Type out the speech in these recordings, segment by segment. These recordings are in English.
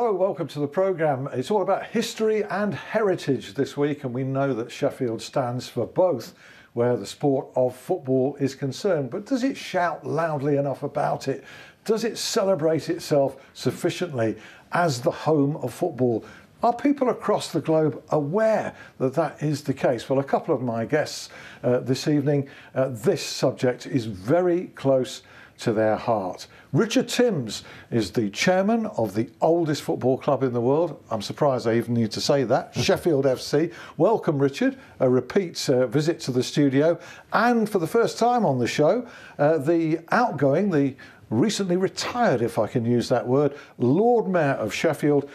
Hello, welcome to the programme. It's all about history and heritage this week, and we know that Sheffield stands for both where the sport of football is concerned. But does it shout loudly enough about it? Does it celebrate itself sufficiently as the home of football? Are people across the globe aware that that is the case? Well, a couple of my guests this evening, this subject is very close to their heart. Richard Timms is the chairman of the oldest football club in the world. I'm surprised I even need to say that, Sheffield FC. Welcome, Richard. A repeat visit to the studio. And for the first time on the show, the recently retired, if I can use that word, Lord Mayor of Sheffield,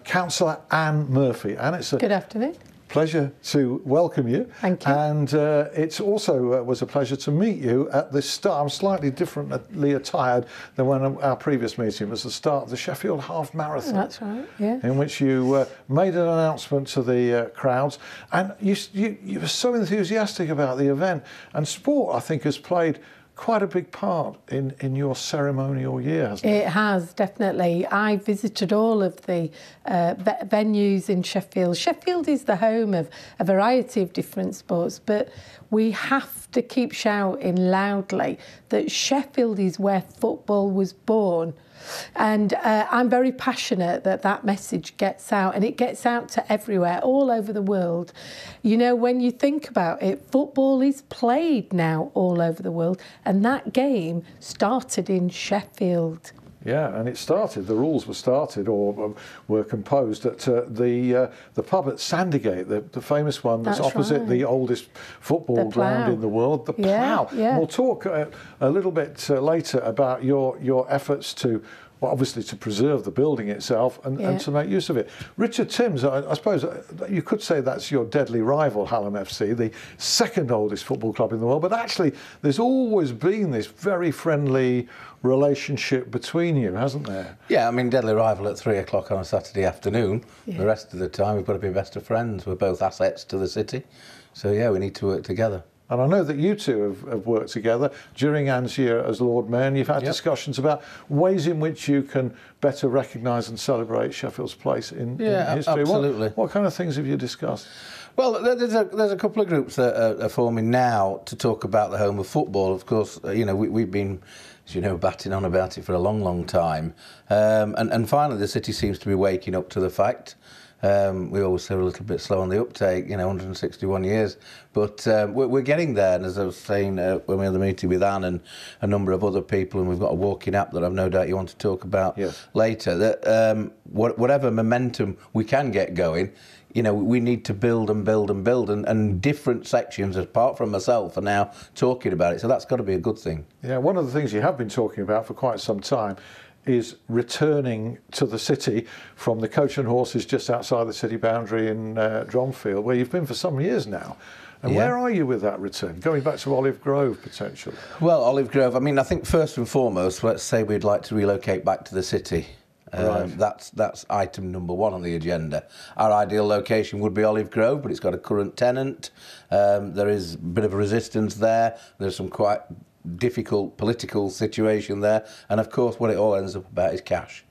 Councillor Anne Murphy. And it's a good afternoon. Pleasure to welcome you. Thank you. And it's also was a pleasure to meet you at the start. I'm slightly differently attired than when our previous meeting was the start of the Sheffield Half Marathon. That's right, yeah. In which you made an announcement to the crowds, and you were so enthusiastic about the event. And sport, I think, has played quite a big part in your ceremonial year, hasn't it? It has, definitely. I visited all of the venues in Sheffield. Sheffield is the home of a variety of different sports, but we have to keep shouting loudly that Sheffield is where football was born. And I'm very passionate that that message gets out, and it gets out to everywhere, all over the world. You know, when you think about it, football is played now all over the world, and that game started in Sheffield. Yeah, and the rules were started or were composed at the pub at Sandygate, the famous one that's opposite the oldest football ground in the world, the Plough. Yeah. We'll talk a little bit later about your efforts to, well, obviously to preserve the building itself and to make use of it. Richard Timms, I suppose you could say that's your deadly rival, Hallam FC, the second oldest football club in the world, but actually there's always been this very friendly relationship between you, hasn't there? Yeah, I mean, deadly rival at 3 o'clock on a Saturday afternoon. Yeah. The rest of the time we've got to be best of friends. We're both assets to the city. So yeah, we need to work together. And I know that you two have worked together during Anne's year as Lord Mayor, and you've had discussions about ways in which you can better recognise and celebrate Sheffield's place in history. Absolutely. What kind of things have you discussed? Well, there's a couple of groups that are forming now to talk about the home of football. Of course, you know, we've been, as you know, batting on about it for a long, long time. And finally, the city seems to be waking up to the fact. We always say we're a little bit slow on the uptake, you know, 161 years. But we're getting there. And as I was saying when we had the meeting with Anne and a number of other people, and we've got a walking app that I've no doubt you want to talk about later, that whatever momentum we can get going, you know, we need to build and build and build, and different sections, apart from myself, are now talking about it. So that's got to be a good thing. Yeah, one of the things you have been talking about for quite some time is returning to the city from the Coach and Horses just outside the city boundary in Dromfield, where you've been for some years now. And where are you with that return? Going back to Olive Grove, potentially? Well, Olive Grove, I mean, I think first and foremost, let's say we'd like to relocate back to the city. Right. That's item number one on the agenda. Our ideal location would be Olive Grove, but it's got a current tenant. There is a bit of a resistance there. There's some quite difficult political situation there. And of course, what it all ends up about is cash.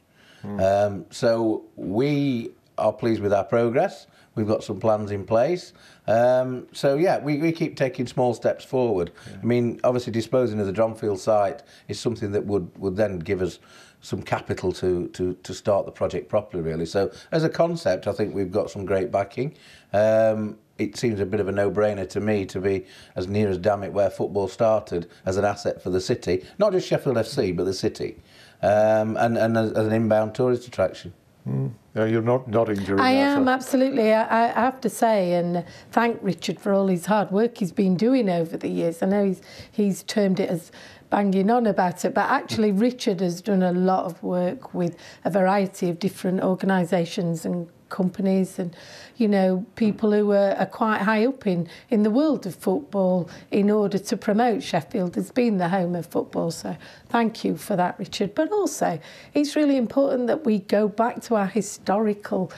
So we are pleased with our progress. We've got some plans in place. So yeah, we keep taking small steps forward. Yeah. I mean, obviously disposing of the Dromfield site is something that would then give us some capital to start the project properly, really. So as a concept, I think we've got some great backing. It seems a bit of a no-brainer to me to be as near as damn it where football started as an asset for the city, not just Sheffield FC, but the city, and as an inbound tourist attraction. Yeah, you're not nodding during I am, absolutely. I have to say, and thank Richard for all his hard work he's been doing over the years. I know he's termed it as banging on about it, but actually Richard has done a lot of work with a variety of different organisations and companies and, you know, people who are quite high up in the world of football in order to promote Sheffield as being the home of football. So thank you for that, Richard. But also, it's really important that we go back to our historical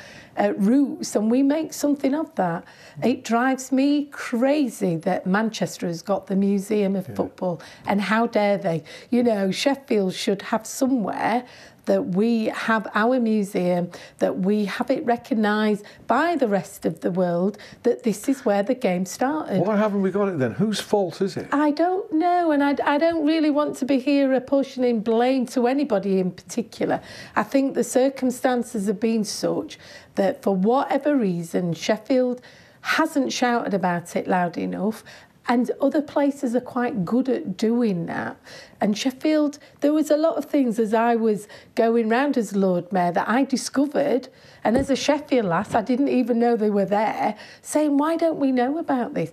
roots and we make something of that. It drives me crazy that Manchester has got the Museum of Football, and how dare they? You know, Sheffield should have somewhere that we have our museum, that we have it recognised by the rest of the world that this is where the game started. Why haven't we got it then? Whose fault is it? I don't know, and I don't really want to be here apportioning blame to anybody in particular. I think the circumstances have been such that for whatever reason, Sheffield hasn't shouted about it loud enough, and other places are quite good at doing that. And Sheffield, there was a lot of things as I was going round as Lord Mayor that I discovered, and as a Sheffield lass, I didn't even know they were there, saying, why don't we know about this?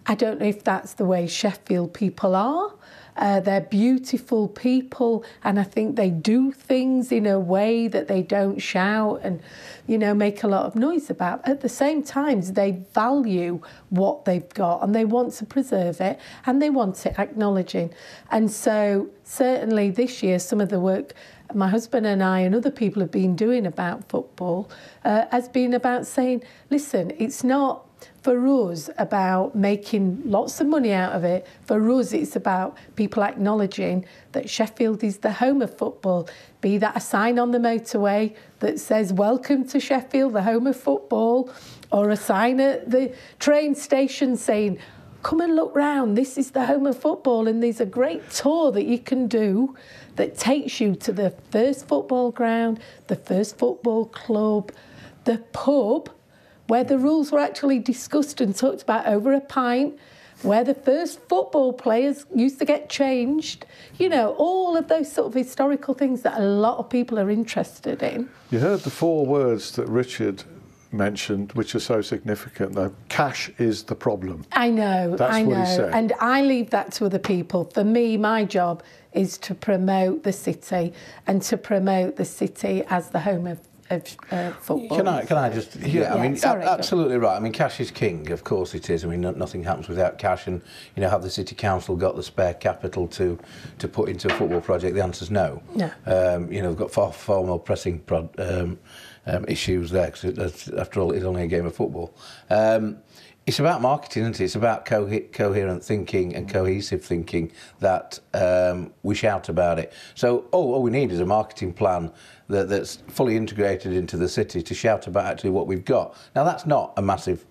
I don't know if that's the way Sheffield people are. They're beautiful people, and I think they do things in a way that they don't shout and, you know, make a lot of noise about. At the same time, they value what they've got and they want to preserve it and they want it acknowledging. And so certainly this year, some of the work my husband and I and other people have been doing about football has been about saying, listen, it's not for us about making lots of money out of it. For us, it's about people acknowledging that Sheffield is the home of football, be that a sign on the motorway that says, welcome to Sheffield, the home of football, or a sign at the train station saying, come and look round, this is the home of football, and there's a great tour that you can do that takes you to the first football ground, the first football club, the pub, where the rules were actually discussed and talked about over a pint, where the first football players used to get changed. You know, all of those sort of historical things that a lot of people are interested in. You heard the 4 words that Richard mentioned, which are so significant, though. Cash is the problem. I know, That's I know. what he said. And I leave that to other people. For me, my job is to promote the city and to promote the city as the home of football. Can I just... Yeah, I mean, sorry, absolutely right. I mean, cash is king, of course it is. I mean, nothing happens without cash. And, you know, have the City Council got the spare capital to put into a football project? The answer's no. No. You know, they've got far more pressing issues there, because after all, it's only a game of football. It's about marketing, isn't it? It's about coherent thinking and cohesive thinking that we shout about it. So all we need is a marketing plan that's fully integrated into the city to shout about actually what we've got. Now, that's not a massive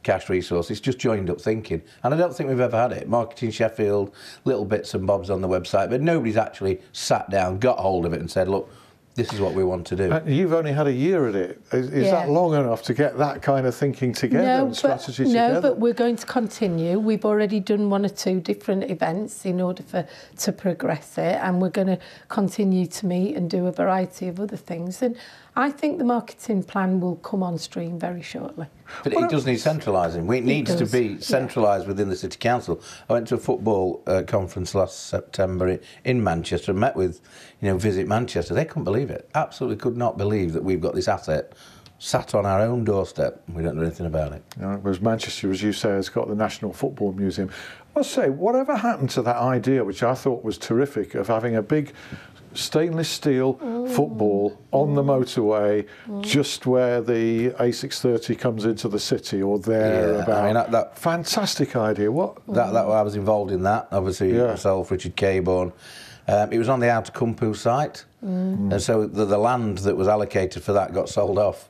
cash resource, it's just joined up thinking. And I don't think we've ever had it. Marketing Sheffield, little bits and bobs on the website, but nobody's actually sat down, got hold of it and said, look, this is what we want to do. You've only had a year at it. Is that long enough to get that kind of thinking together and strategy together? No, but we're going to continue. We've already done 1 or 2 different events in order to progress it, and we're going to continue to meet and do a variety of other things. And I think the marketing plan will come on stream very shortly. But it does need centralising. It needs to be centralised within the City Council. I went to a football conference last September in Manchester and met with, you know, Visit Manchester. They couldn't believe it. Absolutely could not believe that we've got this asset sat on our own doorstep and we don't know anything about it. Whereas Manchester, as you say, has got the National Football Museum. I must say, whatever happened to that idea, which I thought was terrific, of having a big stainless steel football on the motorway, just where the A630 comes into the city, or thereabout. I mean, that fantastic idea. What? That I was involved in that. Obviously, myself, Richard Caborn. It was on the Outer Kumpu site, and so the land that was allocated for that got sold off,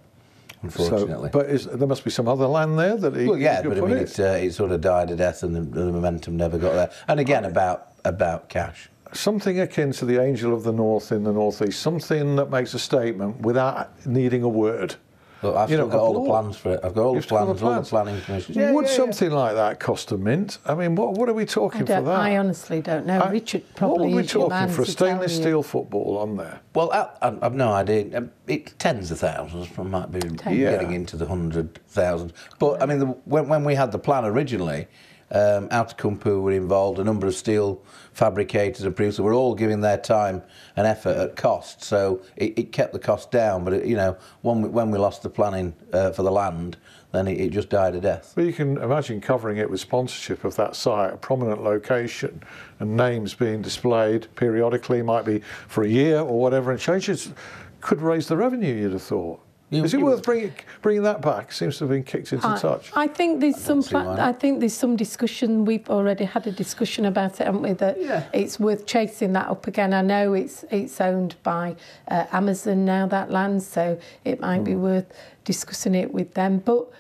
unfortunately. So, but there must be some other land there that he. Well, yeah, but I mean, it sort of died a death, and the momentum never got there. And again, about cash. Something akin to the Angel of the North in the Northeast, something that makes a statement without needing a word. Look, I've still got all the plans for it. I've got all the plans, all the planning commissions. Would something like that cost a mint? I mean, what are we talking for that? I honestly don't know. Richard probably. What are we talking for a stainless steel football on there? Well, I've no idea. It's tens of thousands. I might be getting into the 100,000. But I mean, when we had the plan originally, Outer Kumpu were involved, a number of steel fabricators and producers were all giving their time and effort at cost, so it kept the cost down. But you know, when we lost the planning for the land, then it just died a death. Well, you can imagine covering it with sponsorship of that site, a prominent location, and names being displayed periodically, might be for a year or whatever, and changes could raise the revenue, you'd have thought. Is it worth bringing that back? Seems to have been kicked into touch. I think there's some discussion. We've already had a discussion about it, haven't we? That it's worth chasing that up again. I know it's owned by Amazon now, that land, so it might be worth discussing it with them. But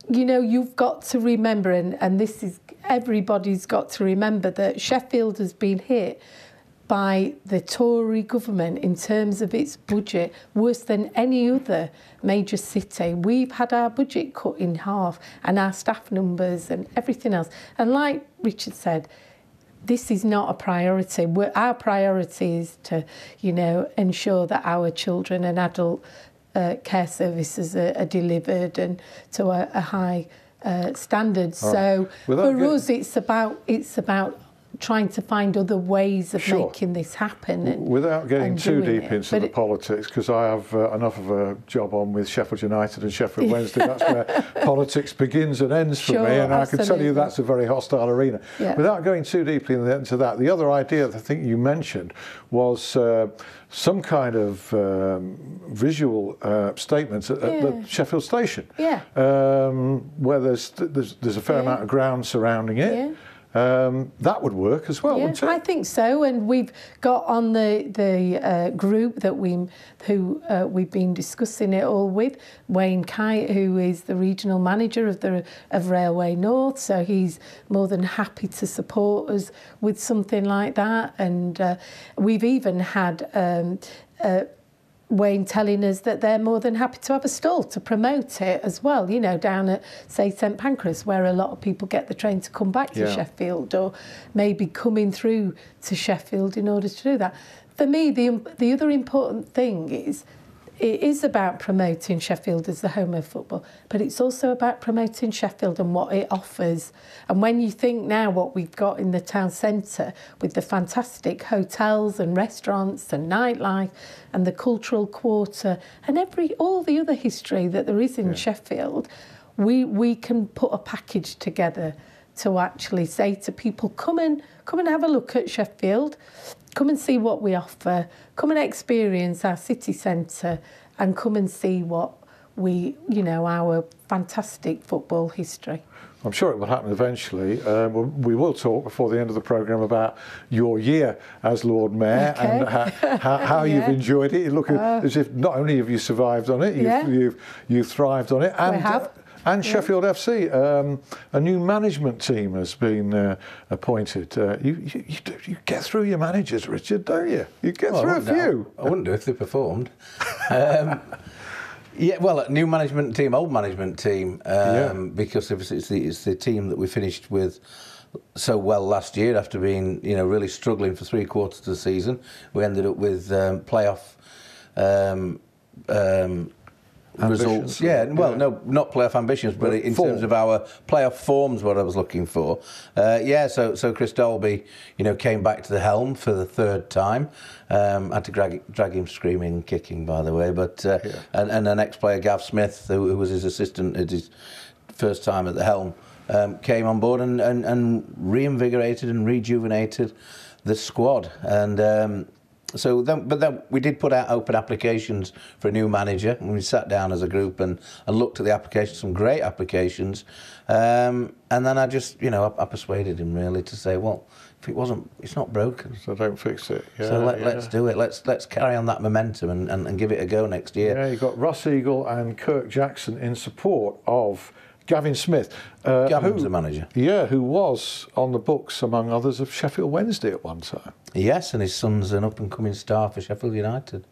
you know, you've got to remember, and this is everybody's got to remember, that Sheffield has been hit by the Tory government in terms of its budget worse than any other major city. We've had our budget cut in half, and our staff numbers and everything else. And like Richard said, this is not a priority. Our priority is to, you know, ensure that our children and adult care services are delivered and to a high standard. So for us, it's about trying to find other ways of making this happen. Without getting too deep into the politics, because I have enough of a job on with Sheffield United and Sheffield Wednesday. That's where politics begins and ends for me, and I can tell you that's a very hostile arena. Without going too deeply into that, the other idea that I think you mentioned was some kind of visual statements at the Sheffield station, where there's a fair amount of ground surrounding it. That would work as well, wouldn't it? I think so, and we've got on the group that we've been discussing it all with, Wayne Kite, who is the regional manager of Railway North, so he's more than happy to support us with something like that. And we've even had Wayne telling us that they're more than happy to have a stall to promote it as well, you know, down at, say, St Pancras, where a lot of people get the train to come back to Sheffield, or maybe coming through to Sheffield in order to do that. For me, the other important thing is, it is about promoting Sheffield as the home of football, but it's also about promoting Sheffield and what it offers. And when you think now what we've got in the town centre with the fantastic hotels and restaurants and nightlife and the cultural quarter and all the other history that there is in Sheffield, we can put a package together to actually say to people, come and have a look at Sheffield. Come and see what we offer. Come and experience our city centre, and come and see what our fantastic football history. I'm sure it will happen eventually. We will talk before the end of the programme about your year as Lord Mayor and how you've enjoyed it. You look as if not only have you survived on it, you've thrived on it. And, we have. And Sheffield FC, a new management team has been appointed. You get through your managers, Richard, don't you? You get through a few. I wouldn't do if they performed. New management team, old management team, because it's the team that we finished with so well last year after being, really struggling for 3/4 of the season. We ended up with playoff results. No, not playoff ambitions, but in terms of our playoff forms, what I was looking for. So Chris Dolby, came back to the helm for the third time. Had to drag him screaming and kicking, by the way. But and an ex-player, Gav Smith, who was his assistant at his first time at the helm, came on board and reinvigorated and rejuvenated the squad. And but then we did put out open applications for a new manager, and we sat down as a group and looked at the applications, some great applications, and then I just, I persuaded him really to say, well, if it's not broken, so don't fix it. Let's do it. Let's carry on that momentum and give it a go next year. Yeah, you've got Russ Eagle and Kirk Jackson in support of Gavin Smith. Gavin's the manager. Yeah, who was on the books, among others, of Sheffield Wednesday at one time. Yes, and his son's an up-and-coming star for Sheffield United.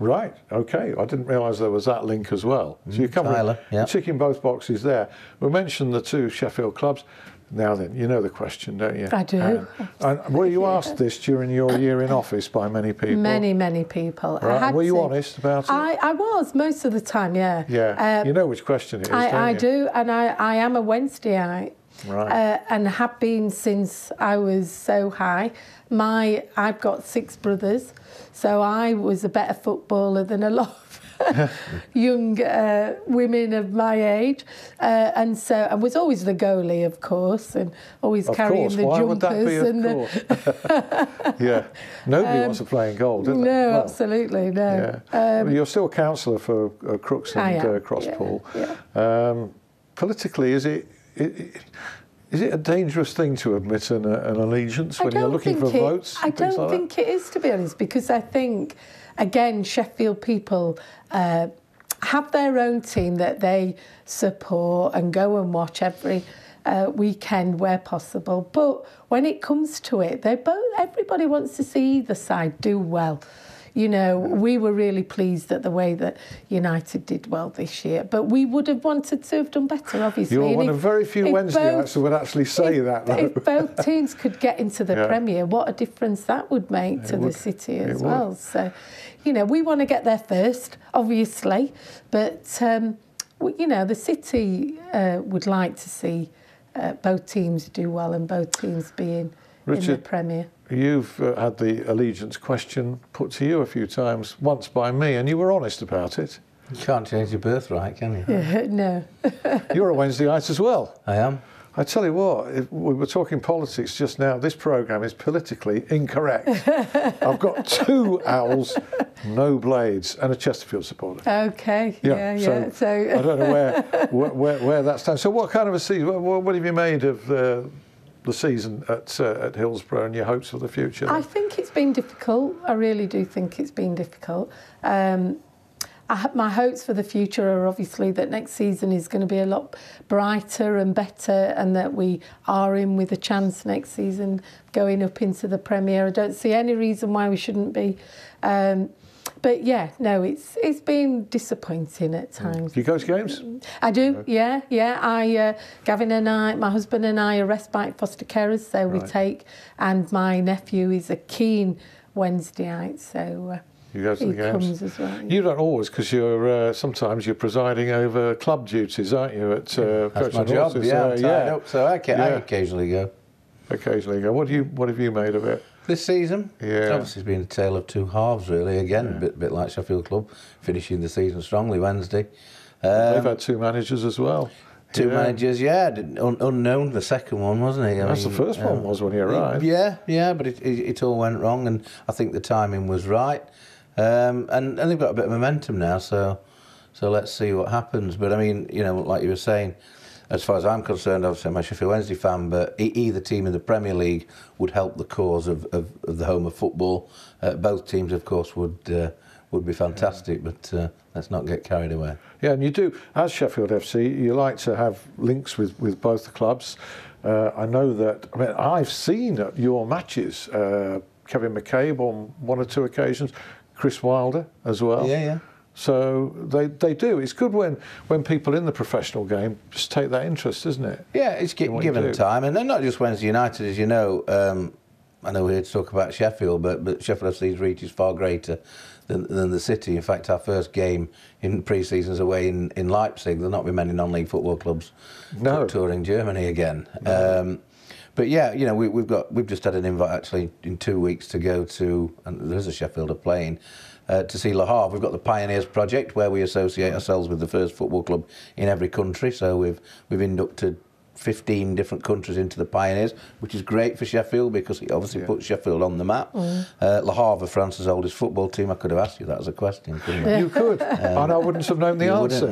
Right, OK. I didn't realise there was that link as well. So you're ticking both boxes there. We mentioned the two Sheffield clubs. Now then, you know the question, don't you? I do. And were you asked this during your year in office by many people? Many people. Right. Were you honest about it? I was, most of the time, yeah. Yeah, you know which question it is, don't you? I do, and I am a Wednesdayite. Right. And have been since I was so high. I've got 6 brothers, so I was a better footballer than a lot young women of my age, and was always the goalie, of course, and always carrying the Why jumpers. Would that be, yeah, nobody wants to play in goal, do they? No, Well, absolutely, no. Yeah. Well, you're still a councillor for Crooks and Crosspool. Yeah. Politically, is it a dangerous thing to admit an allegiance when you're looking for votes? I don't think it is, to be honest, because I think, again, Sheffield people have their own team that they support and go and watch every weekend where possible. But when it comes to it, everybody wants to see either side do well. You know, we were really pleased at the way that United did well this year, but we would have wanted to have done better, obviously. You're one of very few Wednesdayites who would actually say that, though. If both teams could get into the Premier, what a difference that would make to the city as well. So, you know, we want to get there first, obviously, but, you know, the city would like to see both teams do well and both teams being in the Premier. You've had the allegiance question put to you a few times, once by me, and you were honest about it. You can't change your birthright, can you? No. You're a Wednesdayite as well. I am. I tell you what, we were talking politics just now. This programme is politically incorrect. I've got 2 owls, no blades, and a Chesterfield supporter. Okay, yeah. So I don't know where that stands. So what kind of a season, what have you made of the season at Hillsborough and your hopes for the future? I think it's been difficult. I really do think it's been difficult. My hopes for the future are obviously that next season is going to be a lot brighter and better, and that we are in with a chance next season going up into the Premier. I don't see any reason why we shouldn't be. But yeah, no, it's been disappointing at times. Do you go to games? I do, yeah. Gavin and I, my husband and I are respite foster carers, so we take, and my nephew is a keen Wednesdayite, so you go to the games. Comes as well. You don't always, because sometimes you're presiding over club duties, aren't you? At that's my job. So I occasionally go. Occasionally go. What have you made of it? This season? Yeah. Obviously, it's been a tale of 2 halves, really. Again, a bit like Sheffield Club, finishing the season strongly Wednesday. They've had 2 managers as I Two managers, unknown. The second one, wasn't he? That's the first one was when he arrived. Yeah, but it all went wrong, and I think the timing was right. And they've got a bit of momentum now, so let's see what happens. But I mean, you know, like you were saying, as far as I'm concerned, obviously I'm a Sheffield Wednesday fan, but either team in the Premier League would help the cause of the home of football. Both teams, of course, would be fantastic, but let's not get carried away. Yeah, and you do, as Sheffield FC, you like to have links with both the clubs. I know that, I mean, I've seen your matches, Kevin McCabe on 1 or 2 occasions, Chris Wilder as well. Yeah. So they do. It's good when people in the professional game just take that interest, isn't it? Yeah, it's given time. And they're not just Wednesday United, as you know. I know we're here to talk about Sheffield, but Sheffield FC's reach is far greater than the city. In fact, our first game in pre-season is away in Leipzig. There'll not be many non-league football clubs touring Germany again. No. But yeah, you know, we've just had an invite actually in 2 weeks to go to, and there's a Sheffielder playing, to see Le Havre. We've got the Pioneers Project where we associate ourselves with the first football club in every country. So we've inducted 15 different countries into the Pioneers, which is great for Sheffield because it obviously puts Sheffield on the map. Le Havre, France's oldest football team. I could have asked you that as a question, couldn't I? You could, and I wouldn't have known the answer.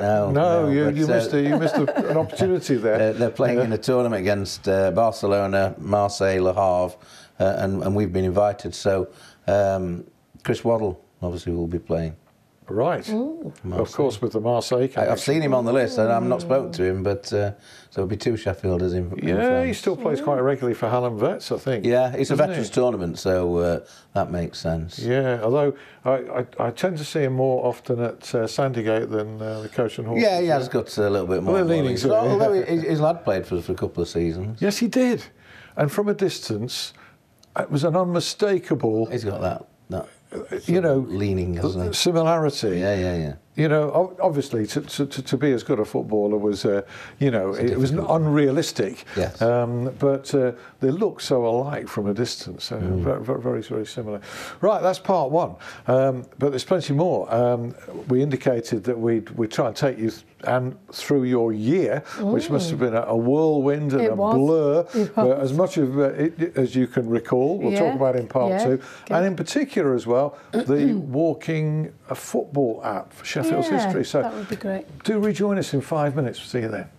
You missed an opportunity there. They're playing in a tournament against Barcelona, Marseille, Le Havre, and we've been invited. So Chris Waddle obviously will be playing. Right. Of course, with the Marseille connection. I've seen him on the list, and I've not spoken to him, but so there'll be 2 Sheffielders in. Yeah, he still plays quite regularly for Hallam Vets, I think. Yeah, it's a veterans tournament, so that makes sense. Yeah, although I tend to see him more often at Sandygate than the Coach and Horses. Yeah, he has got a little bit more. Although his lad played for us for a couple of seasons. Yes, he did, and from a distance, it was an unmistakable. He's got that. You know, leaning, hasn't he? Similarity. Yeah. you know, obviously to be as good a footballer was, you know, it was unrealistic. Yes. But they look so alike from a distance. Very, very, very similar. Right, that's part one. But there's plenty more. We indicated that we'd try and take you through your year, which must have been a whirlwind and blur. But as much of it as you can recall, we'll talk about in part two. Okay. And in particular as well, the Walking a Football app for Sheffield's history. So that would be great. Do rejoin us in 5 minutes. See you there.